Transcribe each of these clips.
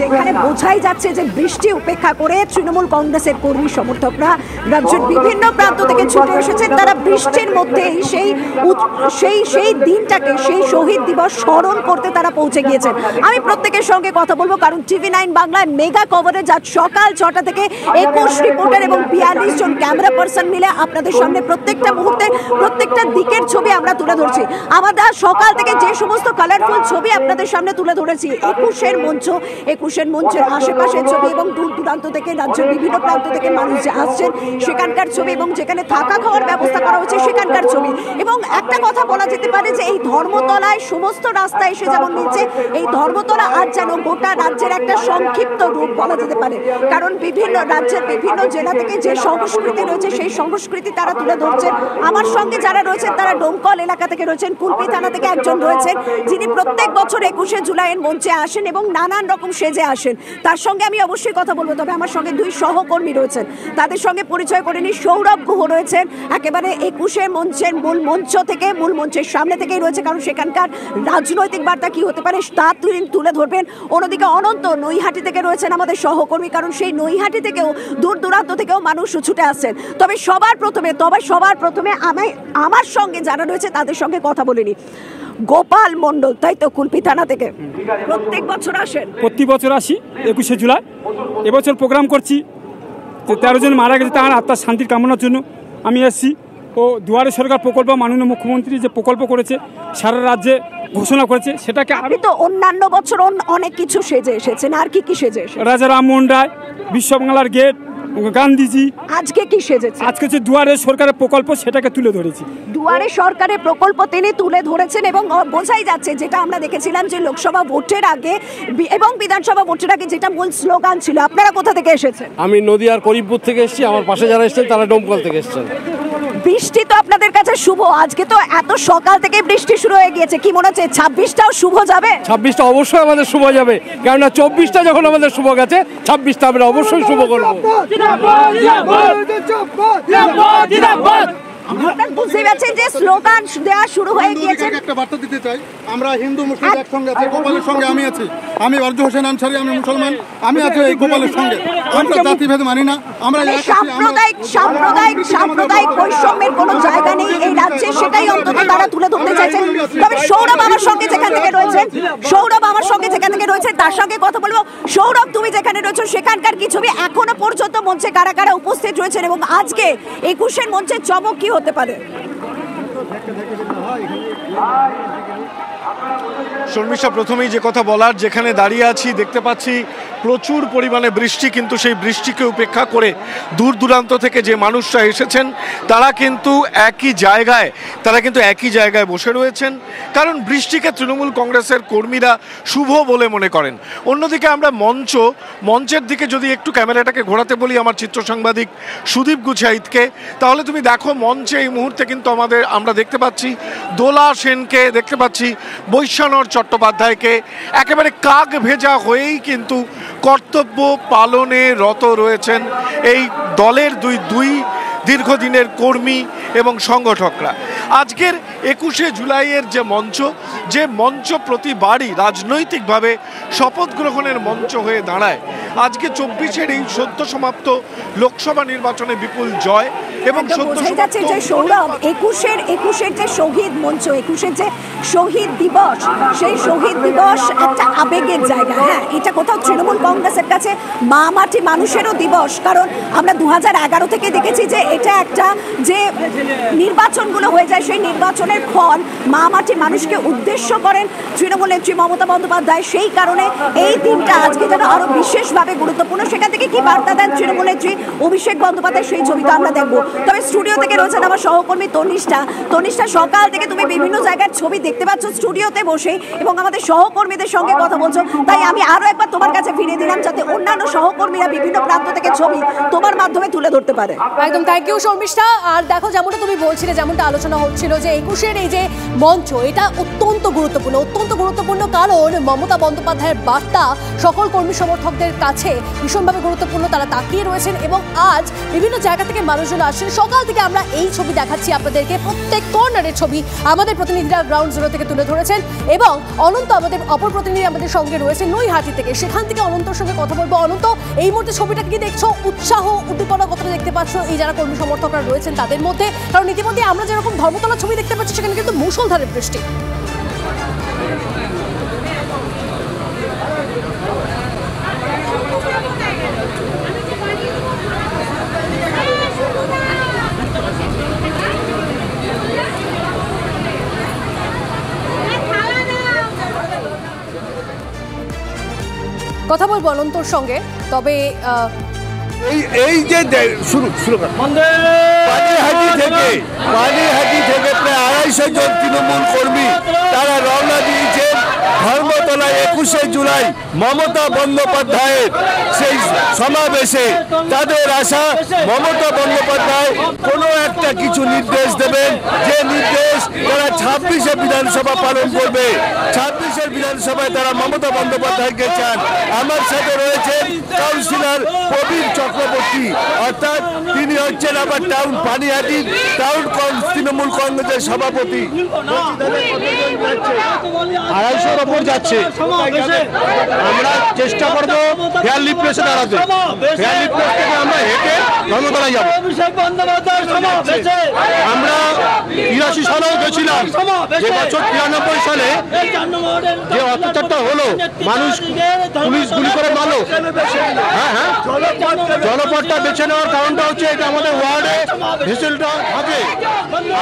যেখানে বোঝাই যাচ্ছে যে বৃষ্টি উপেক্ষা করে তৃণমূল কংগ্রেসের কর্মী সমর্থকরা রাজ্যের বিভিন্ন প্রান্ত থেকে ছুটে এসেছেন। তারা বৃষ্টির মধ্যেই সেই দিনটাকে, সেই শহীদ দিবস স্মরণ করতে তারা পৌঁছে গিয়েছেন। আমি প্রত্যেকের সঙ্গে কথা বলবো, কারণ TV9 বাংলায় মেগা কভারেজ আজ সকাল 6টা থেকে 21 রিপোর্টার এবং 42 জন ক্যামেরা পার্সন মিলে আপনাদের সামনে প্রত্যেকটা মুহূর্তে প্রত্যেকটা দিকের ছবি আমরা তুলে ধরছি। আমাদের সকাল থেকে যে সমস্ত কালারফুল ছবি আপনাদের সামনে তুলে ধরেছি, 21 মঞ্চের আশেপাশের ছবি এবং দূর দূরান্ত থেকে রাজ্যের বিভিন্ন প্রান্ত থেকে মানুষ যে আসছেন সেখানকার ছবি এবং যেখানে থাকা খাওয়ার ব্যবস্থা করা হয়েছে সেখানকার ছবি। এবং একটা কথা বলা যেতে পারে যে এই ধর্মতলায় সমস্ত রাস্তা এসে যেমন মিলছে, এই ধর্মতলা আজ যেন গোটা রাজ্যের একটা সংক্ষিপ্ত রূপ বলা যেতে পারে। কারণ বিভিন্ন রাজ্যের বিভিন্ন জেলা থেকে যে সংস্কৃতি রয়েছে সেই সংস্কৃতি তারা তুলে ধরছেন। আমার সঙ্গে যারা রয়েছেন তারা ডোমকল এলাকা থেকে রয়েছেন, কুলপি থানা থেকে একজন রয়েছেন যিনি প্রত্যেক বছর 21শে জুলাইয়ের মঞ্চে আসেন এবং নানান রকম সেজে আসেন। তার সঙ্গে আমি অবশ্যই কথা বলবো, তবে আমার সঙ্গে 2 সহকর্মী রয়েছেন, তাদের সঙ্গে পরিচয় করে নিই। সৌরভ গুহ রয়েছেন একেবারে 21শে মঞ্চের মূল মঞ্চের সামনে থেকেই রয়েছে, কারণ সেখানকার রাজনৈতিক বার্তা কি হতে পারে তা তুলে ধরবেন। অন্যদিকে অনন্ত নৈহাটি থেকে রয়েছেন আমাদের সহকর্মী, কারণ সেই নৈহাটি থেকেও দূর দূরান্ত থেকেও মানুষ ছুটে আসছেন। তবে সবার প্রথমে আমার সঙ্গে যারা রয়েছে তাদের সঙ্গে কথা বলিনি। গোপাল মণ্ডল, তাই তো, কুলপি থানা থেকে প্রত্যেক বছর আসেন? প্রতি বছর আসি 21শে জুলাই। এবছর প্রোগ্রাম করছি, 13 জন মারা গেছে, তার আত্মার শান্তির কামনার জন্য আমি এসেছি। ও দুয়ারে সরকার প্রকল্প মাননীয় মুখ্যমন্ত্রী যে প্রকল্প করেছে, সারা রাজ্যে ঘোষণা করেছে, সেটাকে আমি তো অন্যান্য বছর অনেক কিছু সেজে এসেছেন, আর কি কি সেজে এসেছেন? রাজা রামমোহন রায়, বিশ্ববাংলার গেট, গান্ধীজি। আজকে কি সেজেছে? আজকে যে দুয়ারে সরকারের প্রকল্প সেটাকে তুলে ধরেছি। দুয়ারে সরকারের প্রকল্প তিনি তুলে ধরেছেন এবং বোঝাই যাচ্ছে, যেটা আমরা দেখেছিলাম যে লোকসভা ভোটের আগে এবং বিধানসভা ভোটের আগে যেটা মূল স্লোগান ছিল। আপনারা কোথা থেকে এসেছেন? আমি নদিয়ার করিমপুর থেকে এসেছি, আমার পাশে যারা এসেছেন তারা ডোমকল থেকে এসেছেন। বৃষ্টি তো আপনাদের কাছে শুভ, আজকে তো এত সকাল থেকে বৃষ্টি শুরু হয়ে গিয়েছে, কি মনে হচ্ছে 26টাও শুভ যাবে? 26টা অবশ্যই আমাদের শুভ যাবে, কেননা 24টা যখন আমাদের শুভ গেছে, 26টা আমরা অবশ্যই শুভ করবো। বুঝতে পারছেন যে স্লোগান দেওয়া শুরু হয়ে গিয়েছে। একটা বার্তা দিতে চাই, আমরা হিন্দু মুসলিম একসঙ্গে আছি, গোপালের সঙ্গে আমি আছি, আমি অর্জু হোসেন আনসারি, আমি মুসলমান, আমি আছি এই গোপালের সঙ্গে। আমরা জাতিভেদ মানি না, আমরা সাম্প্রদায়িক বৈষম্যের কোনো জায়গা নেই এই রাজ্যে, সেটাই অন্তত তারা তুলে ধরতে চাইছেন। তবে সৌরভ আমার সঙ্গে যেখান থেকে রয়েছেন তার সঙ্গে কথা বলবো। সৌরভ, তুমি যেখানে রয়েছো সেখানকার কি ছবি? এখনো পর্যন্ত মঞ্চে কারা কারা উপস্থিত রয়েছেন এবং আজকে 21 মঞ্চের চমক কি হতে পারে? শর্মিষ্ঠা, প্রথমেই যে কথা বলার, যেখানে দাঁড়িয়ে আছি দেখতে পাচ্ছি প্রচুর পরিমাণে বৃষ্টি, কিন্তু সেই বৃষ্টিকে উপেক্ষা করে দূর দূরান্ত থেকে যে মানুষরা এসেছেন তারা কিন্তু একই জায়গায় বসে রয়েছেন, কারণ বৃষ্টিকে তৃণমূল কংগ্রেসের কর্মীরা শুভ বলে মনে করেন। অন্যদিকে আমরা মঞ্চের দিকে যদি একটু ক্যামেরাটাকে ঘোরাতে বলি আমার চিত্র সাংবাদিক সুদীপ গুছাইতকে, তাহলে তুমি দেখো মঞ্চে এই মুহূর্তে কিন্তু আমরা দেখতে পাচ্ছি দোলা সেনকে, দেখতে পাচ্ছি বৈশ্বনর চট্টোপাধ্যায়কে, একেবারে কাক ভেজা হয়েই কিন্তু কর্তব্য পালনে রত রয়েছেন এই দলের দুই দীর্ঘদিনের কর্মী এবং সংগঠকরা। আজকের 21শে জুলাইয়ের যে মঞ্চ প্রতিবারই রাজনৈতিকভাবে শপথ গ্রহণের মঞ্চ হয়ে দাঁড়ায়, আজকে 24-এর এই সদ্য সমাপ্ত লোকসভা নির্বাচনে বিপুল জয় এবং বোঝাই যাচ্ছে যে সৌরভ 21-এর যে শহীদ মঞ্চ, 21-এর যে শহীদ দিবস, সেই শহীদ দিবস একটা আবেগের জায়গা। হ্যাঁ, এটা কোথাও তৃণমূল কংগ্রেসের কাছে মা মাটি মানুষেরও দিবস, কারণ আমরা 2011 থেকে দেখেছি যে এটা একটা যে নির্বাচনগুলো হয়ে যায় সেই নির্বাচনের ফল মা মাটি মানুষকে উদ্দেশ্য করেন তৃণমূল নেত্রী মমতা বন্দ্যোপাধ্যায়। সেই কারণে এই দিনটা আজকে যেন আরো বিশেষভাবে গুরুত্বপূর্ণ। সেখান থেকে কি বার্তা দেন তৃণমূল নেত্রী অভিষেক বন্দ্যোপাধ্যায়, সেই ছবিটা আমরা দেখবো। তবে স্টুডিও থেকে রয়েছেন আমার সহকর্মী তনিষ্ঠা। সকাল থেকে তুমি বিভিন্ন জায়গার ছবি দেখতে পাচ্ছ স্টুডিওতে বসে এবং আমাদের সহকর্মীদের সঙ্গে কথা বলছো, তাই আমি আরো একবার তোমার কাছে ফিরে দিলাম যাতে অন্যান্য সহকর্মীরা বিভিন্ন প্রান্ত থেকে ছবি তোমার মাধ্যমে তুলে ধরতে পারে। একদম, থ্যাংক ইউ শর্মিষ্ঠা। আর দেখো, যেমনটা তুমি বলছিলে, যেমনটা আলোচনা হচ্ছিল যে 21 একুশের এই যে মঞ্চ, এটা অত্যন্ত গুরুত্বপূর্ণ কারণ মমতা বন্দ্যোপাধ্যায়ের বার্তা সকল কর্মী সমর্থকদের কাছে ভীষণভাবে গুরুত্বপূর্ণ। তারা তাকিয়ে রয়েছেন এবং আজ বিভিন্ন জায়গা থেকে মানুষজন আসছেন। সকাল থেকে আমরা এই ছবি দেখাচ্ছি আপনাদেরকে, প্রত্যেক কর্নারের ছবি আমাদের প্রতিনিধিরা গ্রাউন্ড জিরো থেকে তুলে ধরেছেন এবং অনন্ত আমাদের অপর প্রতিনিধি আমাদের সঙ্গে রয়েছে নৈহাটি থেকে, সেখান থেকে অনন্তর সঙ্গে কথা বলবো। অনন্ত, এই মুহূর্তে ছবিটা কি দেখছো? উৎসাহ উদ্দীপনা কতটা দেখতে পাচ্ছ এই যারা কর্মী সমর্থকরা রয়েছেন তাদের মধ্যে? কারণ ইতিমধ্যে আমরা যেরকম ধর্মতলা ছবি দেখতে পাচ্ছি সেখানে কিন্তু মুষলধারে বৃষ্টি। কথা বলবো অনন্তর সঙ্গে, তবে এই যে শুরু পানিহাটি থেকে প্রায় 250 জন তৃণমূল কর্মী তারা রওনা দিয়েছেন ধর্মতলায় 21শে জুলাই মমতা বন্দ্যোপাধ্যায়ের সেই সমাবেশে। তাদের আশা মমতা বন্দ্যোপাধ্যায় কোনো একটা কিছু নির্দেশ দেবেন, যে নির্দেশ তারা 26শে বিধানসভা পালন করবে। 26শে বিধানসভায় তারা মমতা বন্দ্যোপাধ্যায়কে চান। আমার সাথে রয়েছেন কাউন্সিলর প্রবীর চক্রবর্তী, অর্থাৎ তিনি হচ্ছেন আবার টাউন পানিহাটি টাউন তৃণমূল কংগ্রেসের সভাপতি। 250-র ওপর যাচ্ছে। আমরা চেষ্টা করবো ফেয়ারলি প্লেসে দাঁড়াতে। ফেয়ারলি প্লেস থেকে আমরা হেঁটে ধর্মতলায় যাবো। আমরা 83 সালেও গেছিলাম, যে বছর 93 সালে যে অত্যাচারটা হলো, মানুষ পুলিশ গুলি করে মারলো। হ্যাঁ, জলপথটা বেছে নেওয়ার কারণটা হচ্ছে এটা আমাদের ওয়ার্ডে ভিসেলটা হবে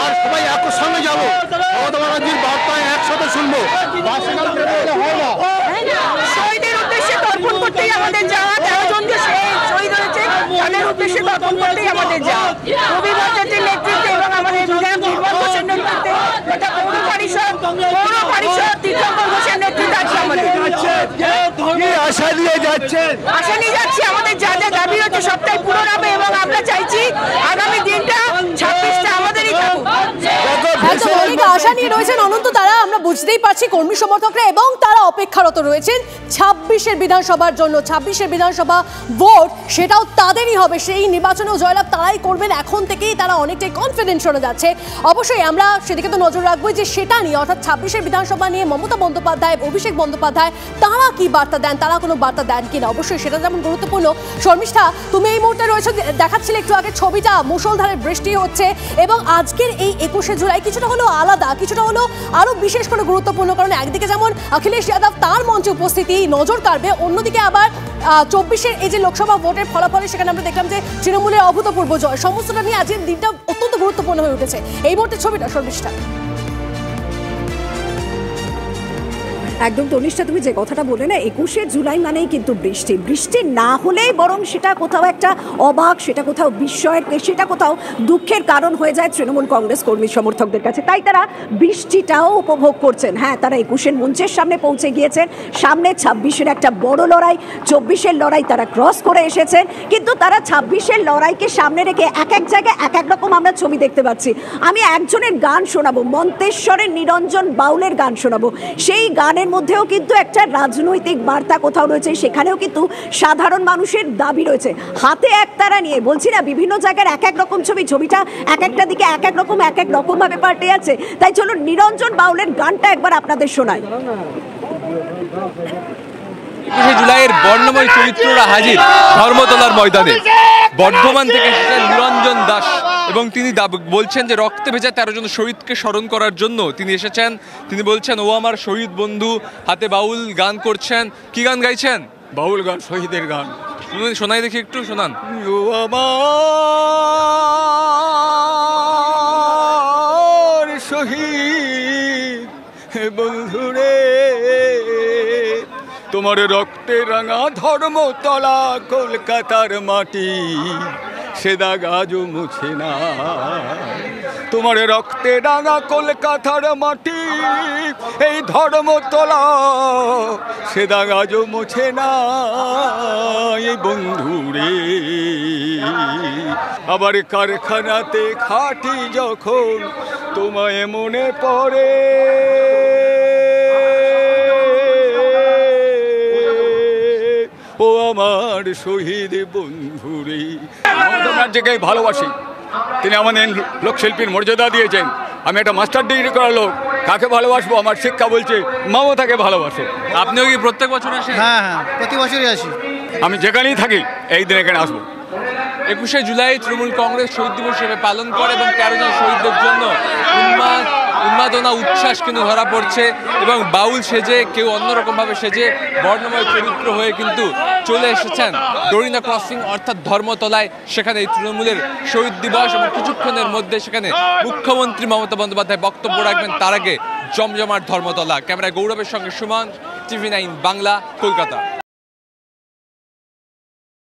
আর সবাই একর সঙ্গে যাবো। মমতা ব্যানার্জির বার্তা একসাথে শুনবো। শহীদের উদ্দেশ্যে তর্পণ করতেই আমাদের যাওয়া, 13 জন যে শহীদ হয়েছে তাদের উদ্দেশ্যে তর্পণ করতেই আমাদের যাওয়া। রবি ভট্টাচার্যের নেতৃত্বে এবং আমাদের বিধায়ক নির্মল ঘোষের নেতৃত্বে, এটা পৌর পরিষদ তীর্থঙ্কর ঘোষের নেতৃত্বে আছে আমাদের। আশা নিয়ে যাচ্ছে, আমাদের যা যা দাবি হচ্ছে সবটাই পূরণ হবে এবং আমরা চাইছি আগামী দিনটা 26টা আমাদেরই থাকুক। অনেক আশা নিয়ে রয়েছেন অনন্ত তারা, আমরা বুঝতেই পারছি কর্মী সমর্থকরা, এবং তারা অপেক্ষারত রয়েছেন 26শে বিধানসভার জন্য। 26শে বিধানসভা ভোট সেটাও তাদেরই হবে, সেই নির্বাচনেও জয়লাভ তারাই করবেন। এখন থেকেই তারা অনেকটাই কনফিডেন্ট শোনা যাচ্ছে। অবশ্যই আমরা সেদিকে তো নজর রাখবো যে সেটা নিয়ে, অর্থাৎ 26শে বিধানসভা নিয়ে মমতা বন্দ্যোপাধ্যায়, অভিষেক বন্দ্যোপাধ্যায় তারা কি বার্তা দেন, তারা কোনো বার্তা দেন কিনা, অবশ্যই সেটা যেমন গুরুত্বপূর্ণ। শর্মিষ্ঠা, তুমি এই মুহূর্তে রয়েছে, দেখাচ্ছিলে একটু আগে ছবিটা, মুষলধারে বৃষ্টি হচ্ছে এবং আজকের এই 21শে জুলাই কিছুটা হলেও আলাদা, কিছুটা হলেও আরো বিশেষ করে গুরুত্বপূর্ণ, কারণ একদিকে যেমন অখিলেশ যাদব তার মঞ্চে উপস্থিতি নজর কাড়বে, অন্যদিকে আবার 24-এর এই যে লোকসভা ভোটের ফলাফলে সেখানে আমরা দেখলাম যে তৃণমূলের অভূতপূর্ব জয়। সমস্তটা নিয়ে আজকের দিনটা অত্যন্ত গুরুত্বপূর্ণ হয়ে উঠেছে। এই মুহূর্তে ছবিটা শর্মিষ্ঠা। একদম তনিষ্ঠা, তুমি যে কথাটা বলে না, 21শে জুলাই মানেই কিন্তু বৃষ্টি না হলেই বরং সেটা কোথাও একটা অবাক, সেটা কোথাও বিস্ময়ের, সেটা কোথাও দুঃখের কারণ হয়ে যায় তৃণমূল কংগ্রেস কর্মী সমর্থকদের কাছে। তাই তারা বৃষ্টিটাও উপভোগ করছেন। হ্যাঁ, তারা 21-এর মঞ্চের সামনে পৌঁছে গিয়েছেন, সামনে 26-এর একটা বড় লড়াই, 24-এর লড়াই তারা ক্রস করে এসেছেন, কিন্তু তারা 26-এর লড়াইকে সামনে রেখে এক এক জায়গায় এক এক রকম আমরা ছবি দেখতে পাচ্ছি। আমি একজনের গান শোনাবো, মন্তেশ্বরের নিরঞ্জন বাউলের গান শোনাবো। সেই গানের মধ্যেও কিন্তু একটা রাজনৈতিক বার্তা কোথাও রয়েছে, সেখানেও কিন্তু সাধারণ মানুষের দাবি রয়েছে। হাতে একতারা নিয়ে বলছি না, বিভিন্ন জায়গার এক এক রকম ছবিটা এক একটা দিকে এক এক রকম ভাবে পাল্টে যাচ্ছে। তাই চলো নিরঞ্জন বাউলের গানটা একবার আপনাদের শোনাই। 21শে জুলাইয়ের বর্ণময় চরিত্ররা হাজির ধর্মতলার ময়দানে। বর্ধমান থেকে এসেছেন নিরঞ্জন দাস এবং তিনি বলছেন যে রক্তে ভেজা 13 জন শহীদকে স্মরণ করার জন্য তিনি এসেছেন। তিনি বলছেন, ও আমার শহীদ বন্ধু, হাতে বাউল গান করছেন। কি গান গাইছেন? বাউল গান, শহীদের গান। শোনাই দেখি, একটু শোনান। ও আমার শহীদ বন্ধুরে, তোমার রক্তে রাঙা ধর্মতলা কলকাতার মাটি, সে দাগ আজও মুছে না। তোমার রক্তে রাঙা কলকাতার মাটি, এই ধর্মতলা, সে দাগ আজও মুছে না। এই বন্ধুরে, আবার কারখানাতে খাটি যখন, তোমায় মনে পড়ে ও আমার শহীদ বন্ধুরে। মমতা ব্যানার্জিকে ভালোবাসি, তিনি আমাদের লোকশিল্পীর মর্যাদা দিয়েছেন। আমি একটা মাস্টার ডিগ্রি করা লোক, কাকে ভালোবাসবো? আমার শিক্ষা বলছে মমতাকে ভালোবাসো। আপনিও কি প্রত্যেক বছর আসেন? হ্যাঁ হ্যাঁ, প্রতি বছরই আসি। আমি যেখানেই থাকি এই দিন এখানে আসবো। 21শে জুলাই তৃণমূল কংগ্রেস শহীদ দিবস হিসেবে পালন করে এবং 13 জন শহীদদের জন্য উন্মাদনা উচ্ছ্বাস কিন্তু ধরা পড়ছে এবং বাউল সেজে কেউ অন্যরকমভাবে সেজে বর্ণময় চরিত্র হয়ে কিন্তু চলে এসেছেন ডোরিনা ক্রসিং অর্থাৎ ধর্মতলায়। সেখানে এই তৃণমূলের শহীদ দিবস এবং কিছুক্ষণের মধ্যে সেখানে মুখ্যমন্ত্রী মমতা বন্দ্যোপাধ্যায় বক্তব্য রাখবেন। তার আগে জমজমাট ধর্মতলা। ক্যামেরায় গৌরবের সঙ্গে সুমন, TV9 বাংলা, কলকাতা।